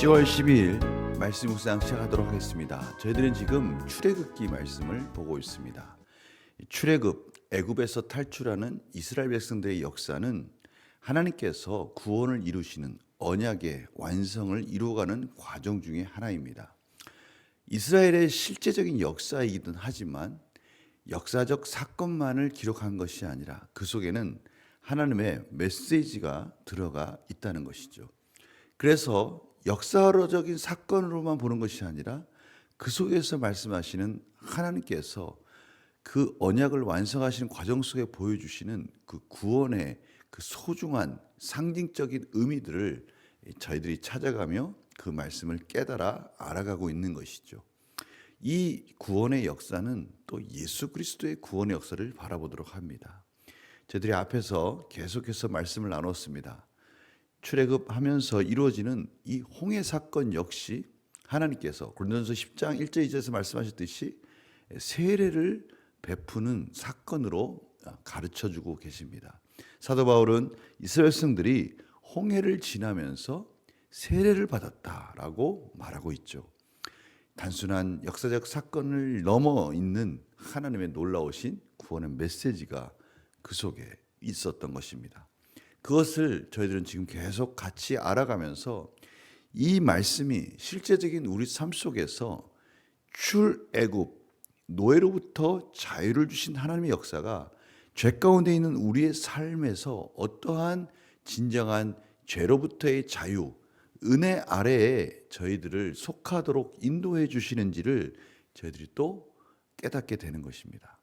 10월 12일 말씀 묵상 시작하도록 하겠습니다. 저희들은 지금 출애굽기 말씀을 보고 있습니다. 출애굽, 애굽에서 탈출하는 이스라엘 백성들의 역사는 하나님께서 구원을 이루시는 언약의 완성을 이루어가는 과정 중에 하나입니다. 이스라엘의 실제적인 역사이기는 하지만 역사적 사건만을 기록한 것이 아니라 그 속에는 하나님의 메시지가 들어가 있다는 것이죠. 그래서 역사적인 사건으로만 보는 것이 아니라 그 속에서 말씀하시는 하나님께서 그 언약을 완성하시는 과정 속에 보여주시는 그 구원의 그 소중한 상징적인 의미들을 저희들이 찾아가며 그 말씀을 깨달아 알아가고 있는 것이죠. 이 구원의 역사는 또 예수 그리스도의 구원의 역사를 바라보도록 합니다. 저희들이 앞에서 계속해서 말씀을 나눴습니다. 출애굽하면서 이루어지는 이 홍해 사건 역시 하나님께서 고린도전서 10장 1절 2절에서 말씀하셨듯이 세례를 베푸는 사건으로 가르쳐주고 계십니다. 사도 바울은 이스라엘 백성들이 홍해를 지나면서 세례를 받았다라고 말하고 있죠. 단순한 역사적 사건을 넘어 있는 하나님의 놀라우신 구원의 메시지가 그 속에 있었던 것입니다. 그것을 저희들은 지금 계속 같이 알아가면서 이 말씀이 실제적인 우리 삶 속에서 출애굽, 노예로부터 자유를 주신 하나님의 역사가 죄 가운데 있는 우리의 삶에서 어떠한 진정한 죄로부터의 자유, 은혜 아래에 저희들을 속하도록 인도해 주시는지를 저희들이 또 깨닫게 되는 것입니다.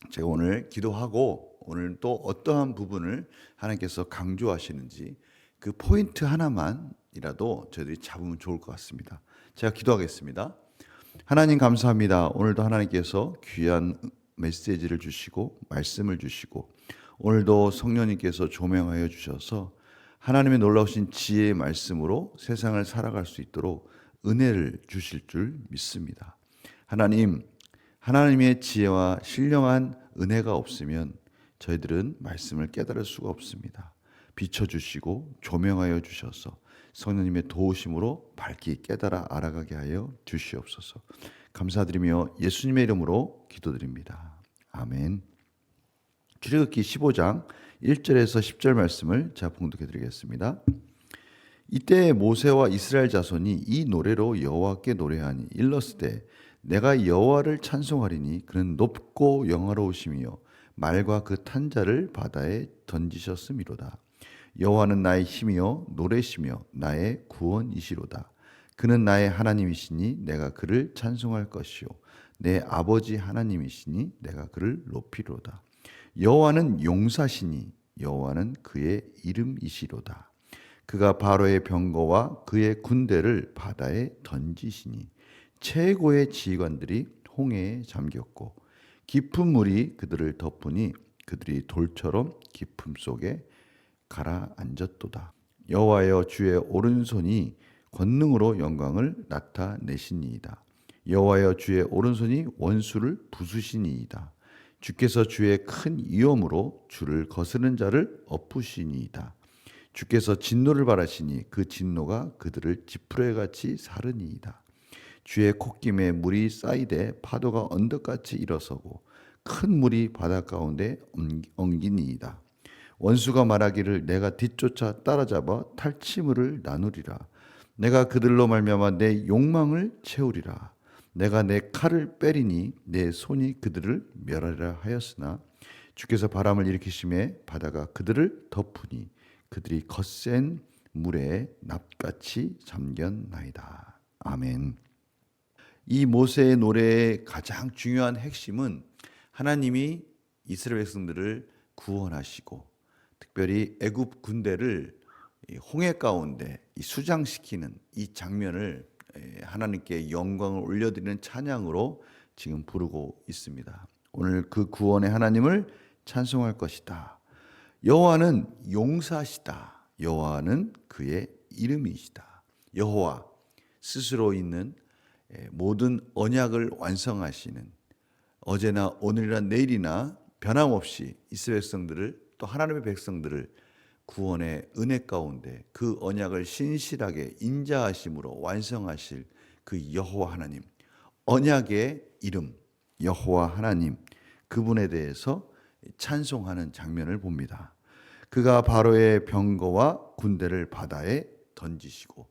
제가 오늘 기도하고 오늘 또 어떠한 부분을 하나님께서 강조하시는지 그 포인트 하나만이라도 저희들이 잡으면 좋을 것 같습니다. 제가 기도하겠습니다. 하나님 감사합니다. 오늘도 하나님께서 귀한 메시지를 주시고 말씀을 주시고 오늘도 성령님께서 조명하여 주셔서 하나님의 놀라우신 지혜의 말씀으로 세상을 살아갈 수 있도록 은혜를 주실 줄 믿습니다. 하나님의 지혜와 신령한 은혜가 없으면 저희들은 말씀을 깨달을 수가 없습니다. 비춰주시고 조명하여 주셔서 성령님의 도우심으로 밝게 깨달아 알아가게 하여 주시옵소서. 감사드리며 예수님의 이름으로 기도드립니다. 아멘. 출애굽기 15장 1절에서 10절 말씀을 제가 봉독해 드리겠습니다. 이때 모세와 이스라엘 자손이 이 노래로 여호와께 노래하니 일렀으되 내가 여호와를 찬송하리니 그는 높고 영화로우시며 말과 그 탄자를 바다에 던지셨음이로다. 여호와는 나의 힘이요 노래시며 나의 구원이시로다. 그는 나의 하나님이시니 내가 그를 찬송할 것이요 내 아버지 하나님이시니 내가 그를 높이로다. 여호와는 용사시니 여호와는 그의 이름이시로다. 그가 바로의 병거와 그의 군대를 바다에 던지시니 최고의 지휘관들이 홍해에 잠겼고 깊은 물이 그들을 덮으니 그들이 돌처럼 깊음 속에 가라앉았도다. 여호와여 주의 오른손이 권능으로 영광을 나타내시니이다. 여호와여 주의 오른손이 원수를 부수시니이다. 주께서 주의 큰 위엄으로 주를 거스르는 자를 엎으시니이다. 주께서 진노를 발하시니 그 진노가 그들을 지푸레같이 사르니이다. 주의 콧김에 물이 쌓이되 파도가 언덕같이 일어서고 큰 물이 바다 가운데 엉기니이다. 원수가 말하기를 내가 뒤쫓아 따라잡아 탈취물을 나누리라. 내가 그들로 말미암아 내 욕망을 채우리라. 내가 내 칼을 빼리니 내 손이 그들을 멸하리라 하였으나 주께서 바람을 일으키심에 바다가 그들을 덮으니 그들이 거센 물에 납같이 잠겼나이다. 아멘. 이 모세의 노래의 가장 중요한 핵심은 하나님이 이스라엘 백성들을 구원하시고 특별히 애굽 군대를 홍해 가운데 수장시키는 이 장면을 하나님께 영광을 올려드리는 찬양으로 지금 부르고 있습니다. 오늘 그 구원의 하나님을 찬송할 것이다. 여호와는 용사시다. 여호와는 그의 이름이시다. 여호와 스스로 있는 모든 언약을 완성하시는 어제나 오늘이나 내일이나 변함없이 이스라엘 백성들을 또 하나님의 백성들을 구원의 은혜 가운데 그 언약을 신실하게 인자하심으로 완성하실 그 여호와 하나님, 언약의 이름 여호와 하나님, 그분에 대해서 찬송하는 장면을 봅니다. 그가 바로의 병거와 군대를 바다에 던지시고,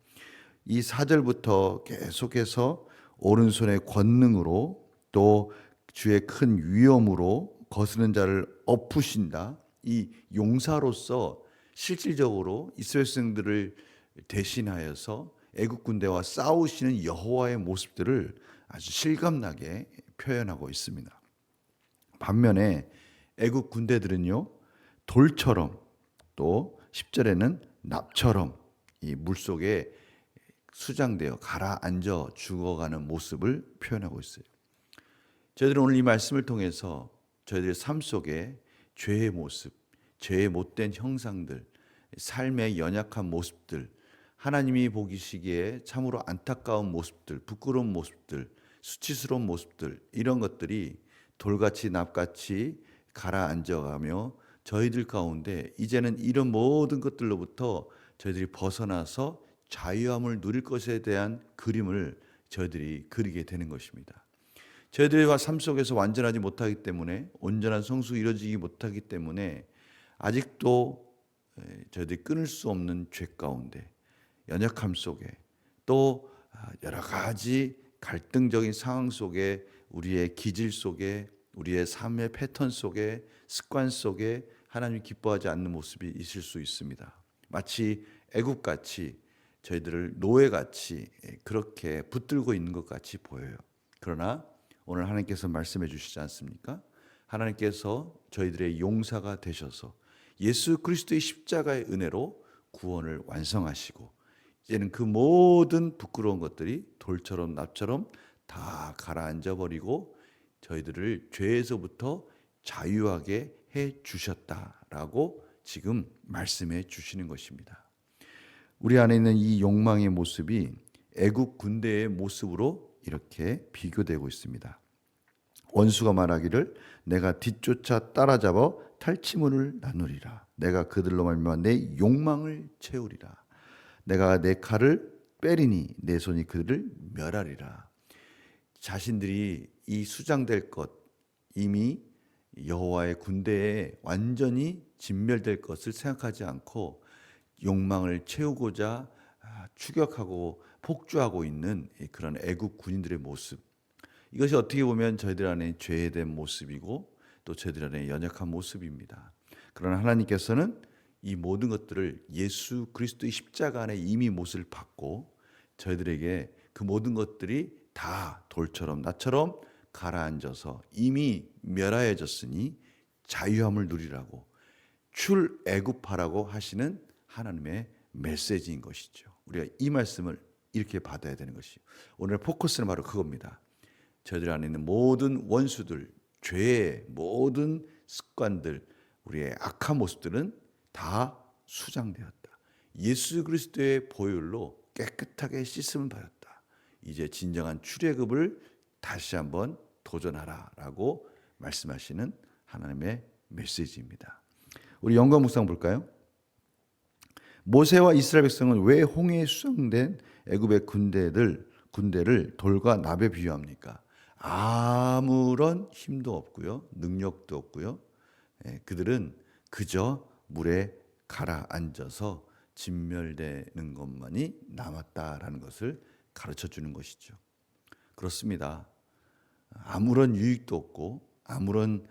이 4절부터 계속해서 오른손의 권능으로 또 주의 큰 위엄으로 거스는 자를 엎으신다. 이 용사로서 실질적으로 이스라엘 백성들을 대신하여서 애국 군대와 싸우시는 여호와의 모습들을 아주 실감나게 표현하고 있습니다. 반면에 애국 군대들은요, 돌처럼 또 10절에는 납처럼 이 물속에 수장되어 가라앉아 죽어가는 모습을 표현하고 있어요. 저희들은 오늘 이 말씀을 통해서 저희들의 삶 속에 죄의 모습, 죄의 못된 형상들, 삶의 연약한 모습들, 하나님이 보시기에 참으로 안타까운 모습들, 부끄러운 모습들, 수치스러운 모습들, 이런 것들이 돌같이 납같이 가라앉아가며 저희들 가운데 이제는 이런 모든 것들로부터 저희들이 벗어나서 자유함을 누릴 것에 대한 그림을 저희들이 그리게 되는 것입니다. 저희들의 삶 속에서 완전하지 못하기 때문에, 온전한 성수가 이루어지지 못하기 때문에 아직도 저희들이 끊을 수 없는 죄 가운데, 연약함 속에, 또 여러 가지 갈등적인 상황 속에, 우리의 기질 속에, 우리의 삶의 패턴 속에, 습관 속에 하나님이 기뻐하지 않는 모습이 있을 수 있습니다. 마치 애굽같이 저희들을 노예같이 그렇게 붙들고 있는 것 같이 보여요. 그러나 오늘 하나님께서 말씀해 주시지 않습니까? 하나님께서 저희들의 용사가 되셔서 예수 그리스도의 십자가의 은혜로 구원을 완성하시고, 이제는 그 모든 부끄러운 것들이 돌처럼 납처럼 다 가라앉아 버리고 저희들을 죄에서부터 자유하게 해 주셨다라고 지금 말씀해 주시는 것입니다. 우리 안에 있는 이 욕망의 모습이 애국 군대의 모습으로 이렇게 비교되고 있습니다. 원수가 말하기를 내가 뒤쫓아 따라잡아 탈취물을 나누리라. 내가 그들로 말미암아 내 욕망을 채우리라. 내가 내 칼을 빼리니 내 손이 그들을 멸하리라. 자신들이 이 수장될 것, 이미 여호와의 군대에 완전히 진멸될 것을 생각하지 않고 욕망을 채우고자 추격하고 폭주하고 있는 그런 애국 군인들의 모습, 이것이 어떻게 보면 저희들 안에 죄에 대한 모습이고 또 저희들 안에 연약한 모습입니다. 그러나 하나님께서는 이 모든 것들을 예수 그리스도의 십자가 안에 이미 못을 받고 저희들에게 그 모든 것들이 다 돌처럼 나처럼 가라앉아서 이미 멸하여졌으니 자유함을 누리라고 출애굽하라고 하시는 하나님의 메시지인 것이죠. 우리가 이 말씀을 이렇게 받아야 되는 것이죠. 오늘 포커스는 바로 그겁니다. 저희들 안에 있는 모든 원수들, 죄의 모든 습관들, 우리의 악한 모습들은 다 수장되었다. 예수 그리스도의 보혈로 깨끗하게 씻음을 받았다. 이제 진정한 출애굽을 다시 한번 도전하라라고 말씀하시는 하나님의 메시지입니다. 우리 영과 묵상 볼까요? 모세와 이스라엘 백성은 왜 홍해에 수장된 애굽의 군대를 돌과 납에 비유합니까? 아무런 힘도 없고요, 능력도 없고요. 그들은 그저 물에 가라앉아서 진멸되는 것만이 남았다라는 것을 가르쳐 주는 것이죠. 그렇습니다. 아무런 유익도 없고 아무런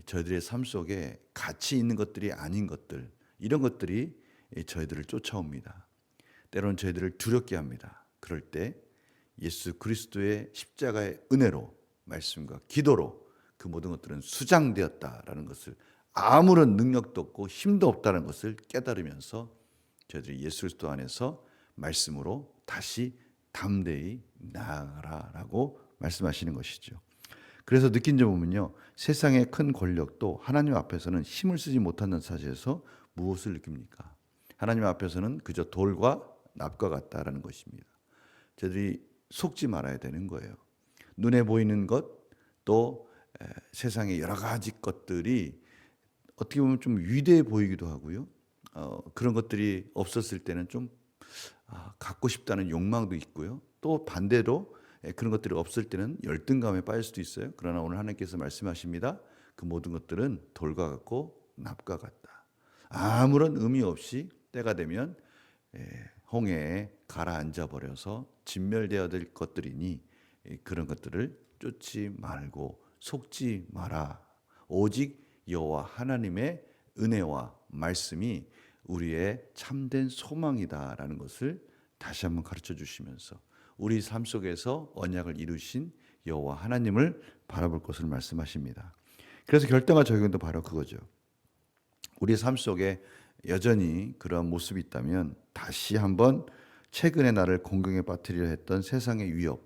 저희들의 삶 속에 가치 있는 것들이 아닌 것들, 이런 것들이 저희들을 쫓아옵니다. 때로는 저희들을 두렵게 합니다. 그럴 때 예수 그리스도의 십자가의 은혜로, 말씀과 기도로 그 모든 것들은 수장되었다라는 것을, 아무런 능력도 없고 힘도 없다는 것을 깨달으면서 저희들이 예수 그리스도 안에서 말씀으로 다시 담대히 나아가라라고 말씀하시는 것이죠. 그래서 느낀 점은요, 세상의 큰 권력도 하나님 앞에서는 힘을 쓰지 못한다는 사실에서 무엇을 느낍니까? 하나님 앞에서는 그저 돌과 납과 같다라는 것입니다. 저희들이 속지 말아야 되는 거예요. 눈에 보이는 것, 또 세상의 여러 가지 것들이 어떻게 보면 좀 위대해 보이기도 하고요, 그런 것들이 없었을 때는 좀 갖고 싶다는 욕망도 있고요. 또 반대로 그런 것들이 없을 때는 열등감에 빠질 수도 있어요. 그러나 오늘 하나님께서 말씀하십니다. 그 모든 것들은 돌과 같고 납과 같다. 아무런 의미 없이 때가 되면 홍해에 가라앉아 버려서 진멸되어야 될 것들이니 그런 것들을 쫓지 말고 속지 마라. 오직 여호와 하나님의 은혜와 말씀이 우리의 참된 소망이다라는 것을 다시 한번 가르쳐 주시면서 우리 삶 속에서 언약을 이루신 여호와 하나님을 바라볼 것을 말씀하십니다. 그래서 결정과 적용도 바로 그거죠. 우리 삶 속에 여전히 그러한 모습이 있다면 다시 한번 최근에 나를 공경에 빠뜨리려 했던 세상의 위협,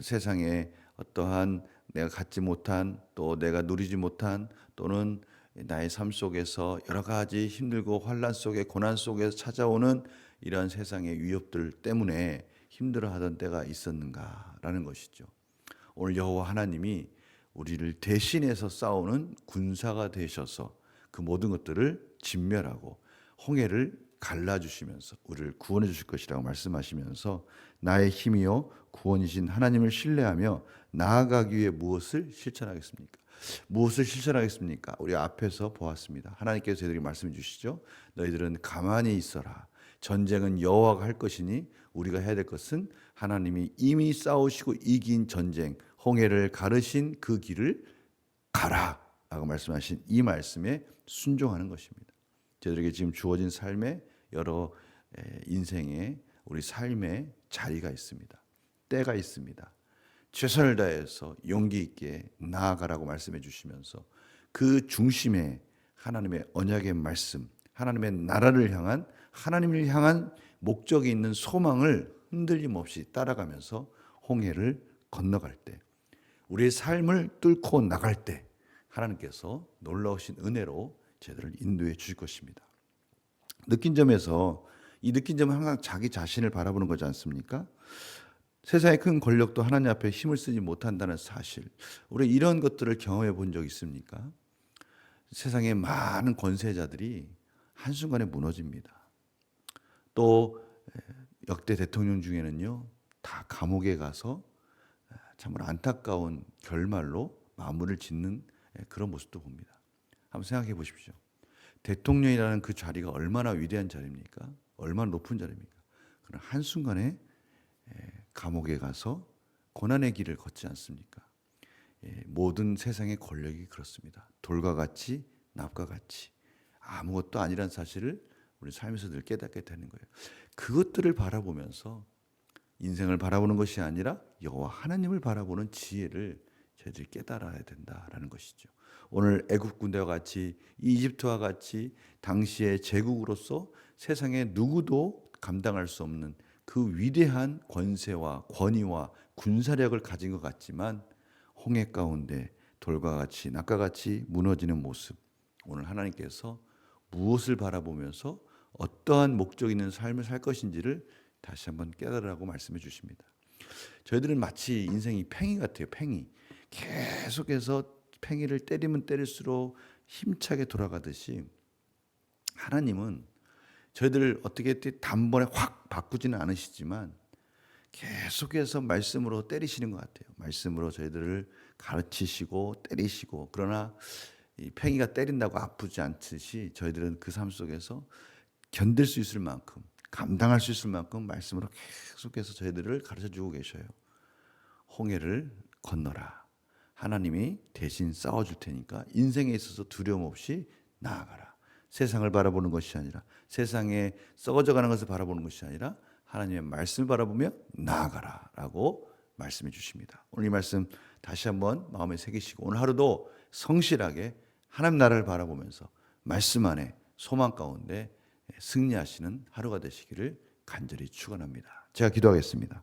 세상의 어떠한 내가 갖지 못한 또 내가 누리지 못한 또는 나의 삶 속에서 여러 가지 힘들고 환난 속에 고난 속에서 찾아오는 이러한 세상의 위협들 때문에 힘들어하던 때가 있었는가라는 것이죠. 오늘 여호와 하나님이 우리를 대신해서 싸우는 군사가 되셔서 그 모든 것들을 진멸하고 홍해를 갈라주시면서 우리를 구원해 주실 것이라고 말씀하시면서 나의 힘이요 구원이신 하나님을 신뢰하며 나아가기 위해 무엇을 실천하겠습니까? 무엇을 실천하겠습니까? 우리 앞에서 보았습니다. 하나님께서 저희들에게 말씀해 주시죠. 너희들은 가만히 있어라. 전쟁은 여호와가 할 것이니 우리가 해야 될 것은 하나님이 이미 싸우시고 이긴 전쟁, 홍해를 가르신 그 길을 가라 라고 말씀하신 이 말씀에 순종하는 것입니다. 저희들에게 지금 주어진 삶의 여러 인생의 우리 삶의 자리가 있습니다. 때가 있습니다. 최선을 다해서 용기 있게 나아가라고 말씀해 주시면서 그 중심에 하나님의 언약의 말씀, 하나님의 나라를 향한 하나님을 향한 목적이 있는 소망을 흔들림 없이 따라가면서 홍해를 건너갈 때 우리의 삶을 뚫고 나갈 때 하나님께서 놀라우신 은혜로 저희들을 인도해 주실 것입니다. 느낀 점에서 이 느낀 점은 항상 자기 자신을 바라보는 거지 않습니까? 세상의 큰 권력도 하나님 앞에 힘을 쓰지 못한다는 사실. 우리 이런 것들을 경험해 본 적 있습니까? 세상의 많은 권세자들이 한순간에 무너집니다. 또 역대 대통령 중에는요, 다 감옥에 가서 참으로 안타까운 결말로 마무리를 짓는 그런 모습도 봅니다. 한번 생각해 보십시오. 대통령이라는 그 자리가 얼마나 위대한 자리입니까? 얼마나 높은 자리입니까? 그러나 한순간에 감옥에 가서 고난의 길을 걷지 않습니까? 모든 세상의 권력이 그렇습니다. 돌과 같이 납과 같이 아무것도 아니란 사실을 우리 삶에서 늘 깨닫게 되는 거예요. 그것들을 바라보면서 인생을 바라보는 것이 아니라 여호와 하나님을 바라보는 지혜를 저희들이 깨달아야 된다라는 것이죠. 오늘 애굽 군대와 같이 이집트와 같이 당시의 제국으로서 세상에 누구도 감당할 수 없는 그 위대한 권세와 권위와 군사력을 가진 것 같지만 홍해 가운데 돌과 같이 낫과 같이 무너지는 모습, 오늘 하나님께서 무엇을 바라보면서 어떠한 목적 있는 삶을 살 것인지를 다시 한번 깨달으라고 말씀해 주십니다. 저희들은 마치 인생이 팽이 같아요. 팽이. 계속해서 팽이를 때리면 때릴수록 힘차게 돌아가듯이 하나님은 저희들을 어떻게 단번에 확 바꾸지는 않으시지만 계속해서 말씀으로 때리시는 것 같아요. 말씀으로 저희들을 가르치시고 때리시고, 그러나 이 팽이가 때린다고 아프지 않듯이 저희들은 그 삶 속에서 견딜 수 있을 만큼, 감당할 수 있을 만큼 말씀으로 계속해서 저희들을 가르쳐주고 계셔요. 홍해를 건너라. 하나님이 대신 싸워줄 테니까 인생에 있어서 두려움 없이 나아가라. 세상을 바라보는 것이 아니라, 세상에 썩어져가는 것을 바라보는 것이 아니라 하나님의 말씀을 바라보며 나아가라 라고 말씀해 주십니다. 오늘 이 말씀 다시 한번 마음에 새기시고 오늘 하루도 성실하게 하나님 나라를 바라보면서 말씀 안에 소망 가운데 승리하시는 하루가 되시기를 간절히 축원합니다. 제가 기도하겠습니다.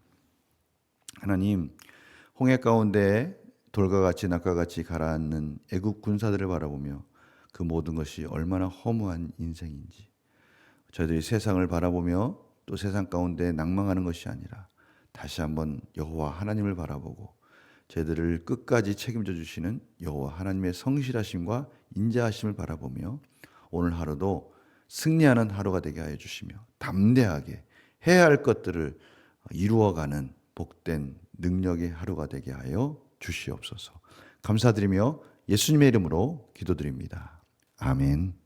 하나님, 홍해 가운데 돌과 같이 낫과 같이 가라앉는 애국 군사들을 바라보며 그 모든 것이 얼마나 허무한 인생인지, 저희들이 세상을 바라보며 또 세상 가운데 낭망하는 것이 아니라 다시 한번 여호와 하나님을 바라보고 저희들을 끝까지 책임져 주시는 여호와 하나님의 성실하심과 인자하심을 바라보며 오늘 하루도 승리하는 하루가 되게 하여 주시며 담대하게 해야 할 것들을 이루어가는 복된 능력의 하루가 되게 하여 주시옵소서. 감사드리며 예수님의 이름으로 기도드립니다. 아멘.